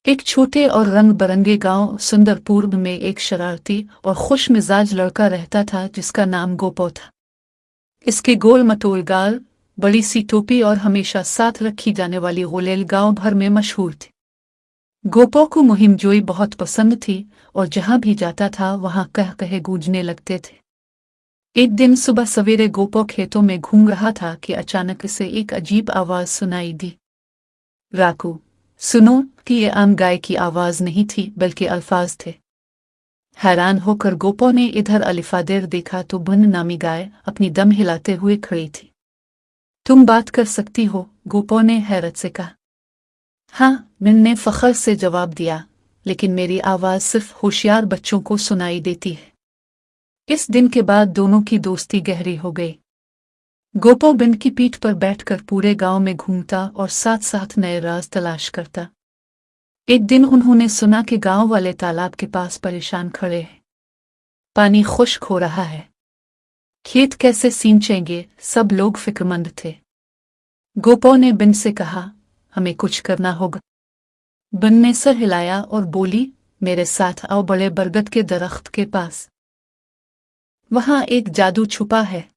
एक छोटे और रंग बिरंगे गांव सुंदरपुर में एक शरारती और खुश मिजाज लड़का रहता था जिसका नाम गोपो था। इसके गोल मटोल गाल, बड़ी सी टोपी और हमेशा साथ रखी जाने वाली गुलेल गांव भर में मशहूर थी। गोपो को मुहिमजोई बहुत पसंद थी और जहां भी जाता था वहां कह कहे गूंजने लगते थे। एक दिन सुबह सवेरे गोपो खेतों में घूम रहा था कि अचानक से एक अजीब आवाज सुनाई दी। राकू, सुनो कि ये आम गाय की आवाज नहीं थी बल्कि अल्फाज थे। हैरान होकर गोपो ने इधर अलिफादेर देखा तो बुन नामी गाय अपनी दम हिलाते हुए खड़ी थी। तुम बात कर सकती हो? गोपो ने हैरत से कहा। हाँ, बिन ने फखर से जवाब दिया, लेकिन मेरी आवाज सिर्फ होशियार बच्चों को सुनाई देती है। इस दिन के बाद दोनों की दोस्ती गहरी हो गई। गोपो बिन की पीठ पर बैठकर पूरे गांव में घूमता और साथ साथ नए राज तलाश करता। एक दिन उन्होंने सुना कि गांव वाले तालाब के पास परेशान खड़े हैं। पानी खुश्क हो रहा है, खेत कैसे सींचेंगे? सब लोग फिक्रमंद थे। गोपो ने बिन से कहा, हमें कुछ करना होगा। बिन ने सर हिलाया और बोली, मेरे साथ आओ बड़े बरगद के दरख्त के पास। वहां एक जादू छुपा है।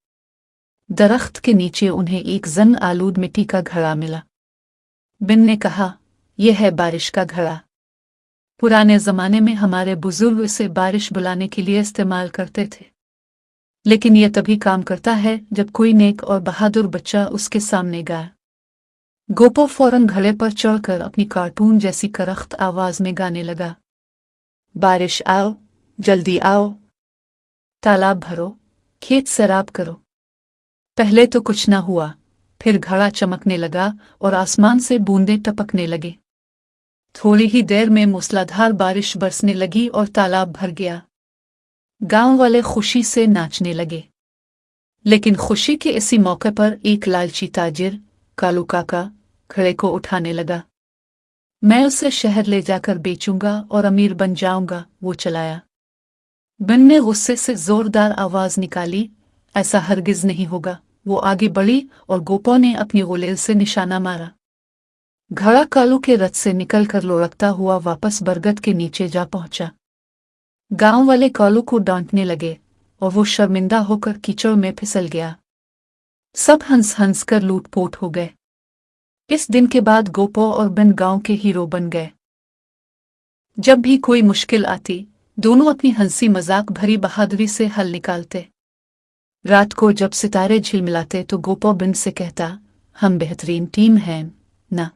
दरख्त के नीचे उन्हें एक जंग आलूद मिट्टी का घड़ा मिला। बिन ने कहा, यह है बारिश का घड़ा। पुराने जमाने में हमारे बुजुर्ग इसे बारिश बुलाने के लिए इस्तेमाल करते थे, लेकिन यह तभी काम करता है जब कोई नेक और बहादुर बच्चा उसके सामने गाए। गोपो फौरन घड़े पर चढ़कर अपनी कार्टून जैसी करख्त आवाज में गाने लगा। बारिश आओ, जल्दी आओ, तालाब भरो, खेत सैराब करो। पहले तो कुछ ना हुआ, फिर घड़ा चमकने लगा और आसमान से बूंदें टपकने लगे। थोड़ी ही देर में मूसलाधार बारिश बरसने लगी और तालाब भर गया। गांव वाले खुशी से नाचने लगे। लेकिन खुशी के इसी मौके पर एक लालची ताजिर, कालू काका, घड़े को उठाने लगा। मैं उसे शहर ले जाकर बेचूंगा और अमीर बन जाऊंगा, वो चलाया। बिन ने गुस्से से जोरदार आवाज निकाली, ऐसा हरगिज नहीं होगा। वो आगे बढ़ी और गोपो ने अपनी गुलेल से निशाना मारा। घड़ा कालू के रथ से निकलकर लुढ़कता हुआ वापस बरगद के नीचे जा पहुंचा। गांव वाले कालू को डांटने लगे और वो शर्मिंदा होकर कीचड़ में फिसल गया। सब हंस हंस कर लूटपोट हो गए। इस दिन के बाद गोपो और बिन गांव के हीरो बन गए। जब भी कोई मुश्किल आती, दोनों अपनी हंसी मजाक भरी बहादुरी से हल निकालते। रात को जब सितारे झिलमिलाते तो गोपो बिन से कहता, हम बेहतरीन टीम हैं ना?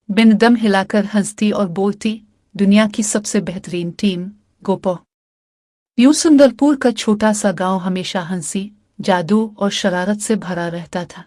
बिन दम हिलाकर हंसती और बोलती, दुनिया की सबसे बेहतरीन टीम, गोपो। यूं सुंदरपुर का छोटा सा गांव हमेशा हंसी, जादू और शरारत से भरा रहता था।